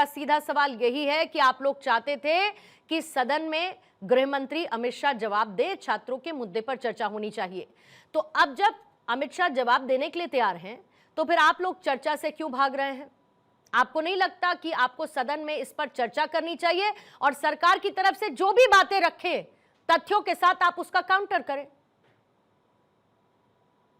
मेरा सीधा सवाल यही है कि आप लोग चाहते थे कि सदन में गृह मंत्री अमित शाह जवाब दे, छात्रों के मुद्दे पर चर्चा होनी चाहिए। तो अब जब अमित शाह जवाब देने के लिए तैयार हैं, तो फिर आप लोग चर्चा से क्यों भाग रहे हैं? आपको नहीं लगता कि आपको सदन में इस पर चर्चा करनी चाहिए और सरकार की तरफ से जो भी बातें रखे तथ्यों के साथ आप उसका काउंटर करें?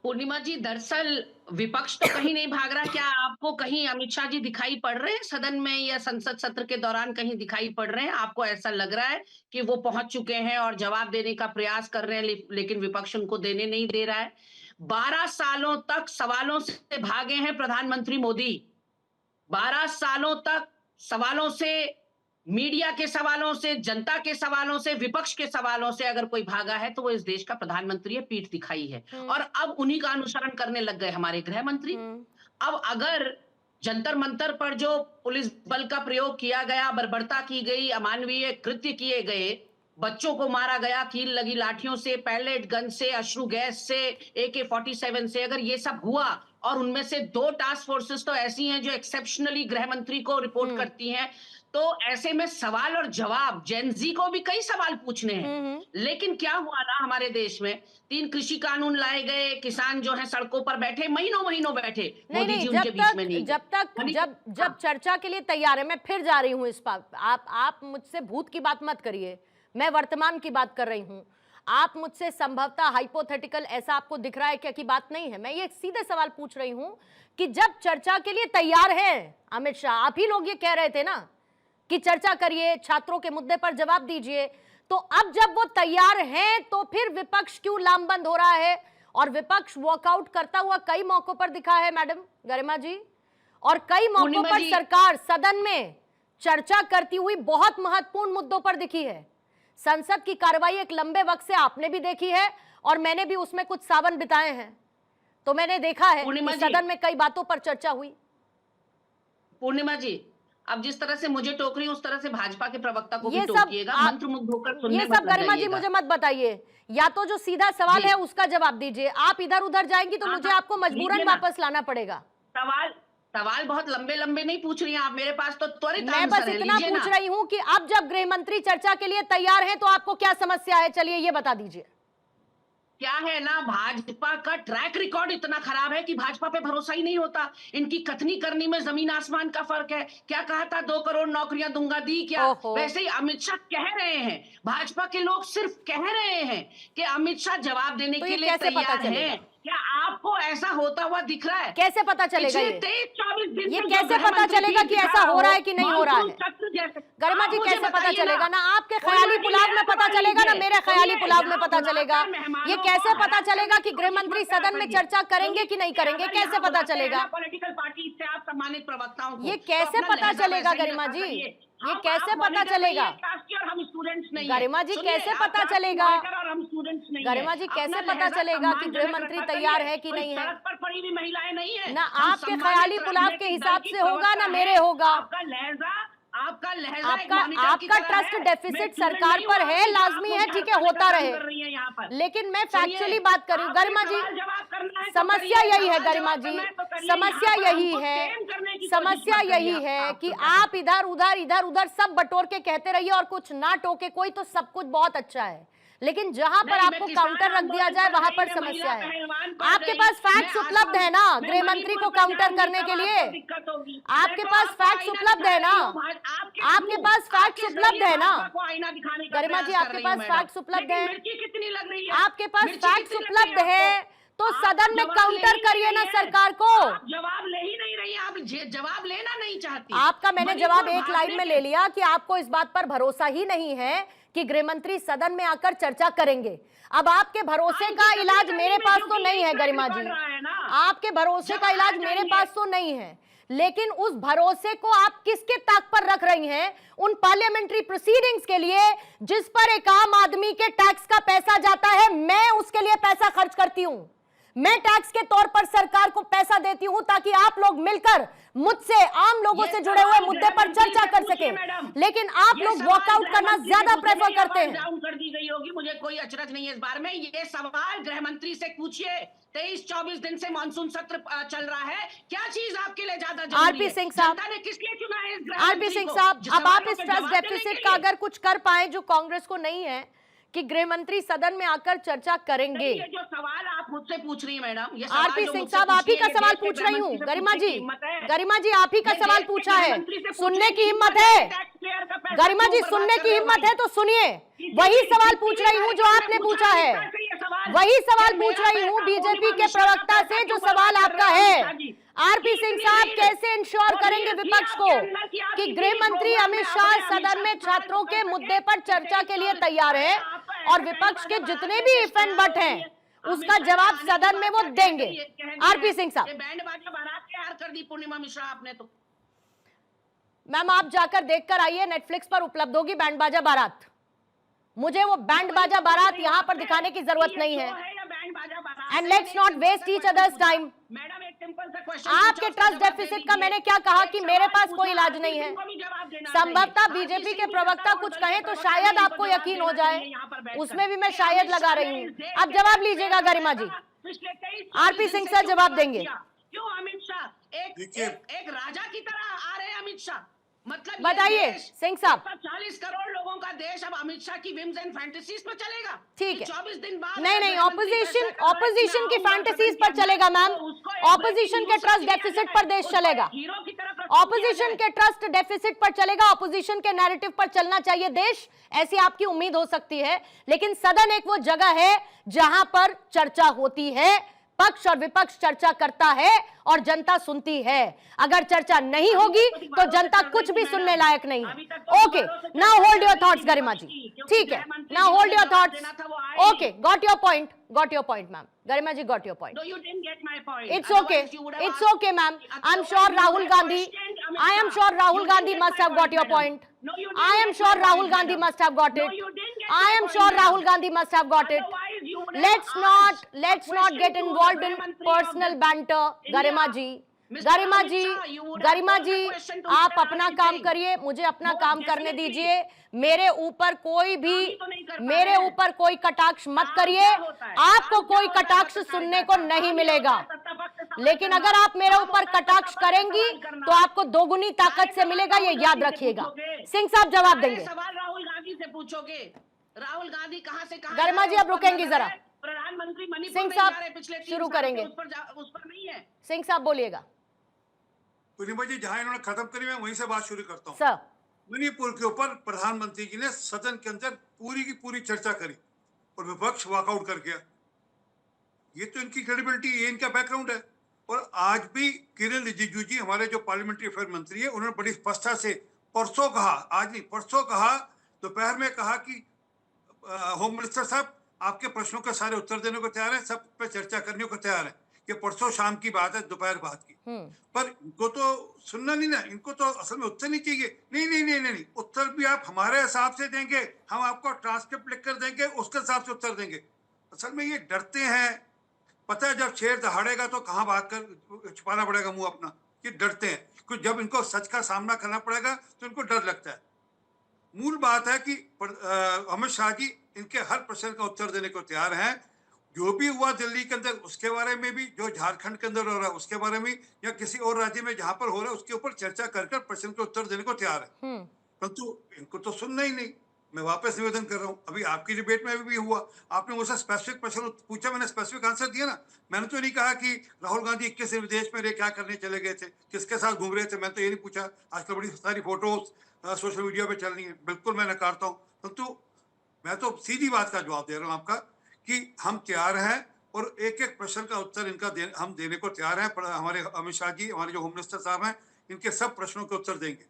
पूर्णिमा जी, दरअसल विपक्ष तो कहीं नहीं भाग रहा। क्या आपको कहीं अमित शाह जी दिखाई पड़ रहे हैं सदन में या संसद सत्र के दौरान कहीं दिखाई पड़ रहे हैं? आपको ऐसा लग रहा है कि वो पहुंच चुके हैं और जवाब देने का प्रयास कर रहे हैं, लेकिन विपक्ष उनको देने नहीं दे रहा है? 12 सालों तक सवालों से भागे हैं प्रधानमंत्री मोदी। 12 सालों तक सवालों से, मीडिया के सवालों से, जनता के सवालों से, विपक्ष के सवालों से अगर कोई भागा है तो वो इस देश का प्रधानमंत्री है, पीठ दिखाई है। और अब उन्हीं का अनुसरण करने लग गए हमारे गृह मंत्री। अब अगर जंतर मंतर पर जो पुलिस बल का प्रयोग किया गया, बर्बरता की गई, अमानवीय कृत्य किए गए, बच्चों को मारा गया कील लगी लाठियों से, पैलेट गन से, अश्रु गैस से, AK-47 से, अगर ये सब हुआ और उनमें से 2 टास्क फोर्सेस तो ऐसी हैं जो एक्सेप्शनली गृह मंत्री को रिपोर्ट करती हैं, तो ऐसे में सवाल और जवाब, जेनजी को भी कई सवाल पूछने हैं। लेकिन क्या हुआ ना, हमारे देश में 3 कृषि कानून लाए गए, किसान जो है सड़कों पर बैठे, महीनों बैठे, मोदी जी उनके बीच में नहीं। जब चर्चा के लिए तैयार है, मैं फिर जा रही हूं इस पर, आप मुझसे भूत की बात मत करिए, मैं वर्तमान की बात कर रही हूं। आप मुझसे संभवतः हाइपोथेटिकल ऐसा आपको दिख रहा है क्या कि बात नहीं है? मैं ये सीधे सवाल पूछ रही हूं कि जब चर्चा के लिए तैयार है अमित शाह, आप ही लोग ये कह रहे थे ना कि चर्चा करिए, छात्रों के मुद्दे पर जवाब दीजिए, तो अब जब वो तैयार हैं तो फिर विपक्ष क्यों लामबंद हो रहा है? और विपक्ष वॉकआउट करता हुआ कई मौकों पर दिखा है मैडम गरिमा जी, और कई मौकों पर सरकार सदन में चर्चा करती हुई बहुत महत्वपूर्ण मुद्दों पर दिखी है। संसद की कार्रवाई एक लंबे वक्त से आपने भी देखी है और मैंने भी उसमें कुछ सावन बिताए हैं, तो मैंने देखा है कि सदन में कई बातों पर चर्चा हुई। पूर्णिमा जी, अब जिस तरह से मुझे टोक रही है, उस तरह से भाजपा के प्रवक्ता को भी टोकिएगा, मंत्रमुग्ध होकर सुनने ये सब गरिमा जी मुझे मत बताइए, या तो जो सीधा सवाल है उसका जवाब दीजिए। आप इधर उधर जाएंगी तो मुझे आपको मजबूरन वापस लाना पड़ेगा। सवाल बहुत लंबे लंबे नहीं पूछ रही हैं आप, मेरे पास तो त्वरित मैं बस इतना पूछ रही हूं कि अब जब गृह मंत्री चर्चा के लिए तैयार हैं तो आपको क्या समस्या है, चलिए ये बता दीजिए। क्या है ना, भाजपा का ट्रैक रिकॉर्ड इतना खराब है कि भाजपा पे भरोसा ही नहीं होता। इनकी कथनी करनी में जमीन आसमान का फर्क है। क्या कहा था, 2 करोड़ नौकरियां दूंगा, दी क्या? वैसे ही अमित शाह कह रहे हैं, भाजपा के लोग सिर्फ कह रहे हैं कि अमित शाह जवाब देने के लिए तैयार हैं। क्या आपको ऐसा होता हुआ दिख रहा है? कैसे पता चलेगा ये? 23-24 दिन ये कैसे पता चलेगा कि ऐसा हो रहा है कि नहीं हो रहा है? गरिमा जी कैसे पता चलेगा? ना आपके ख्याली पुलाव में पता चलेगा, ना मेरे ख्याली पुलाव में पता चलेगा। ये कैसे पता चलेगा कि गृह मंत्री सदन में चर्चा करेंगे कि नहीं करेंगे? कैसे पता चलेगा? पॉलिटिकल पार्टी से आप सम्मानित प्रवक्ताओं को ये कैसे पता चलेगा गरिमा जी? ये कैसे पता चलेगा? हम स्टूडेंट्स नहीं, गरिमा जी कैसे पता चलेगा? गरिमा जी कैसे पता चलेगा कि गृह मंत्री तैयार है कि नहीं है? पर पड़ी हुई महिलाएं नहीं है ना आपके ख्याली पुलाव के हिसाब से होगा, ना मेरे होगा। आपका ट्रस्ट डेफिसिट सरकार पर है, लाजमी है, ठीक है, होता रहे। लेकिन मैं फैक्चुअली बात कर रही हूँ गरिमा जी, समस्या यही है गरिमा जी, समस्या यही है कि आप इधर उधर सब बटोर के कहते रहिए और कुछ ना टोके कोई, तो सब कुछ बहुत अच्छा है, लेकिन जहां पर आपको काउंटर रख दिया जाए वहां पर समस्या है। आपके पास फैक्ट्स उपलब्ध है ना गृह मंत्री को काउंटर करने के लिए? आपके पास फैक्ट्स उपलब्ध है ना? आपके पास फैक्ट्स उपलब्ध है ना गरिमा जी? आपके पास फैक्ट्स उपलब्ध है? आपके पास फैक्ट्स उपलब्ध है तो सदन में काउंटर करिए ना सरकार को। जवाब ले ही नहीं रही, आप जवाब लेना नहीं चाहती। आपका मैंने जवाब एक लाइन में ले लिया कि आपको इस बात पर भरोसा ही नहीं है कि गृह मंत्री सदन में आकर चर्चा करेंगे। अब आपके भरोसे का इलाज मेरे पास तो नहीं है गरिमा जी, आपके भरोसे का इलाज मेरे पास तो नहीं है, लेकिन उस भरोसे को आप किसके ताक पर रख रही हैं? उन पार्लियामेंट्री प्रोसीडिंग्स के लिए जिस पर एक आम आदमी के टैक्स का पैसा जाता है। मैं उसके लिए पैसा खर्च करती हूं, मैं टैक्स के तौर पर सरकार को पैसा देती हूं ताकि आप लोग मिलकर मुझसे, आम लोगों से जुड़े हुए मुद्दे पर चर्चा कर सके, लेकिन आप लोग वॉकआउट करना ज्यादा प्रेफर करते हैं। डाउन कर दी गई होगी, मुझे कोई अचरज नहीं है इस बारे में। ये सवाल गृह मंत्री से पूछिए। 23-24 दिन से मानसून सत्र चल रहा है, क्या चीज आपके लिए ज्यादा जरूरी है? आरपी सिंह साहब, जनता ने किस लिए चुना है इस गृह आरपी मंत्री सिंह को? साहब, जिस अब आप सवालों इस के ट्रस्ट जवाब देने डेफिसिट के का लिए। अगर कुछ कर पाए जो कांग्रेस को नहीं है, कि गृह मंत्री सदन में आकर चर्चा करेंगे। ये जो सवाल आप मुझसे पूछ रही है मैडम, ये सवाल आरपी जो सिंह मुझसे साहब, आप ही पूछ का रही है, सवाल ये पूछ देश के रही हूँ। गृह मंत्री से गरिमा पूछने जी, की हिम्मत है? गरिमा जी, आप ही का ये सवाल देश के पूछा गृह है, मंत्री से सुनने पूछने की हिम्मत है। टैक्सपेयर का पैसा गरिमा जी, क्यों बर्बाद सुनने कर की रहे हो हिम्मत भाई? है तो सुनिए, वही सवाल पूछ रही हूँ जो आपने पूछा है, वही सवाल पूछ रही हूँ बीजेपी के प्रवक्ता से जो सवाल आपका है। आरपी सिंह साहब, कैसे इंश्योर करेंगे विपक्ष को कि गृह मंत्री अमित शाह सदन में छात्रों के मुद्दे पर चर्चा के लिए तैयार है और विपक्ष के जितने भी इफ एंड बट हैं उसका जवाब सदन में वो देंगे? आरपी सिंह साहब, बैंड बाजा बारात तैयार कर दी पूर्णिमा मिश्रा आपने तो। मैम आप जाकर देखकर आइए, नेटफ्लिक्स पर उपलब्ध होगी बैंड बाजा बारात। मुझे वो बैंड बाजा बारात यहाँ पर दिखाने की जरूरत नहीं है। And let's not waste each other's time. Madam एक सिंपल सा क्वेश्चन, आपके ट्रस्ट डेफिसिट का मैंने क्या कहा कि मेरे पास कोई इलाज नहीं है। संभवतः बीजेपी के प्रवक्ता कुछ कहें तो शायद आपको यकीन हो जाए, उसमें भी मैं शायद लगा रही हूँ। अब जवाब लीजिएगा गरिमा जी, आरपी सिंह सर जवाब देंगे। क्यों अमित शाह एक राजा की तरह आ रहे हैं अमित शाह? मतलब बताइए सिंह साहब। 40 करोड़ लोगों का देश अब अमित शाह की विम्स एंड फैंटेसीज पर चलेगा? ठीक है, 24 दिन बाद नहीं, ऑपोजिशन की फैंटेसीज पर चलेगा मैम। ऑपोजिशन के ट्रस्ट डेफिसिट पर देश चलेगा, ऑपोजिशन के ट्रस्ट डेफिसिट पर चलेगा, ऑपोजिशन के नैरेटिव पर चलना चाहिए देश, ऐसी आपकी उम्मीद हो सकती है। लेकिन सदन एक वो जगह है जहां पर चर्चा होती है, पक्ष और विपक्ष चर्चा करता है और जनता सुनती है। अगर चर्चा नहीं होगी तो जनता कुछ भी सुनने लायक नहीं है। Okay, now hold your thoughts Garima ji, ठीक है, now hold your thoughts. Okay, got your point ma'am. Garima ji, got your point. It's okay ma'am. I am sure Rahul Gandhi must have got your point. I am sure Rahul Gandhi must have got it. I am sure Rahul Gandhi must have got it. Let's not get involved in personal banter. गरिमा जी, आप अपना काम करिए, मुझे अपना काम करने दीजिए। मेरे ऊपर कोई कटाक्ष मत करिए, आपको कोई कटाक्ष सुनने को नहीं मिलेगा। लेकिन अगर आप मेरे ऊपर कटाक्ष करेंगी तो आपको दोगुनी ताकत से मिलेगा, ये याद रखिएगा। सिंह साहब जवाब देंगे। सवाल राहुल गांधी से पूछोगे, राहुल गांधी कहां से कहां? गरिमा जी, अब रुकेंगी जरा। प्रधानमंत्री मणिपुर सिंह में जा रहे साहब पिछले 3 शुरू साल से, करेंगे। उस पर नहीं है। सिंह साहब बोलिएगा। पूर्णिमा जी, जहां इन्होंने खत्म करी मैं वहीं से बात शुरू करता हूँ। सर, मणिपुर के ऊपर प्रधानमंत्री जी ने सदन के अंदर पूरी की पूरी चर्चा करी और विपक्ष वॉकआउट कर गया। ये तो इनकी क्रेडिबिलिटी, ये इनका बैकग्राउंड है। और आज भी किरेन रिजिजू जी, हमारे जो पार्लियामेंट्री अफेयर मंत्री है, उन्होंने बड़ी स्पष्टता से परसों कहा, आज नहीं परसों कहा, दोपहर में कहा कि होम मिनिस्टर साहब आपके प्रश्नों के सारे उत्तर देने को तैयार है, सब पे चर्चा करने को तैयार है। ये परसों शाम की बात है, दोपहर बाद की। पर इनको तो सुनना नहीं ना, इनको तो असल में उत्तर नहीं चाहिए। नहीं, उत्तर भी आप हमारे हिसाब से देंगे, हम आपको ट्रांसक्रिप्ट लिख कर देंगे, उसके हिसाब से उत्तर देंगे। असल में ये डरते हैं, पता है जब शेर दहाड़ेगा तो कहाँ भाग कर छुपाना पड़ेगा मुंह अपना। ये डरते हैं कि जब इनको सच का सामना करना पड़ेगा तो इनको डर लगता है। मूल बात है कि अमित शाह जी इनके हर प्रश्न का उत्तर देने को तैयार हैं। जो भी हुआ दिल्ली के अंदर उसके बारे में भी, जो झारखंड के अंदर हो रहा है उसके बारे में, या किसी और राज्य में जहां पर हो रहा है उसके ऊपर चर्चा कर प्रश्न के उत्तर देने को तैयार है। परंतु इनको तो सुनना ही नहीं। मैं वापस निवेदन कर रहा हूँ, अभी आपकी डिबेट में भी हुआ, आपने मुझसे स्पेसिफिक प्रश्न पूछा, मैंने स्पेसिफिक आंसर दिया ना। मैंने तो नहीं कहा कि राहुल गांधी 21 विदेश में रहे क्या करने चले गए थे, किसके साथ घूम रहे थे, मैंने तो ये नहीं पूछा। आजकल बड़ी सारी फोटोज सोशल मीडिया पे चल रही है, बिल्कुल मैं नकारता हूँ। परंतु मैं तो सीधी बात का जवाब दे रहा हूँ आपका कि हम तैयार हैं और एक एक प्रश्न का उत्तर इनका हम देने को तैयार हैं। हमारे अमित शाह जी, हमारे जो होम मिनिस्टर साहब हैं, इनके सब प्रश्नों के उत्तर देंगे।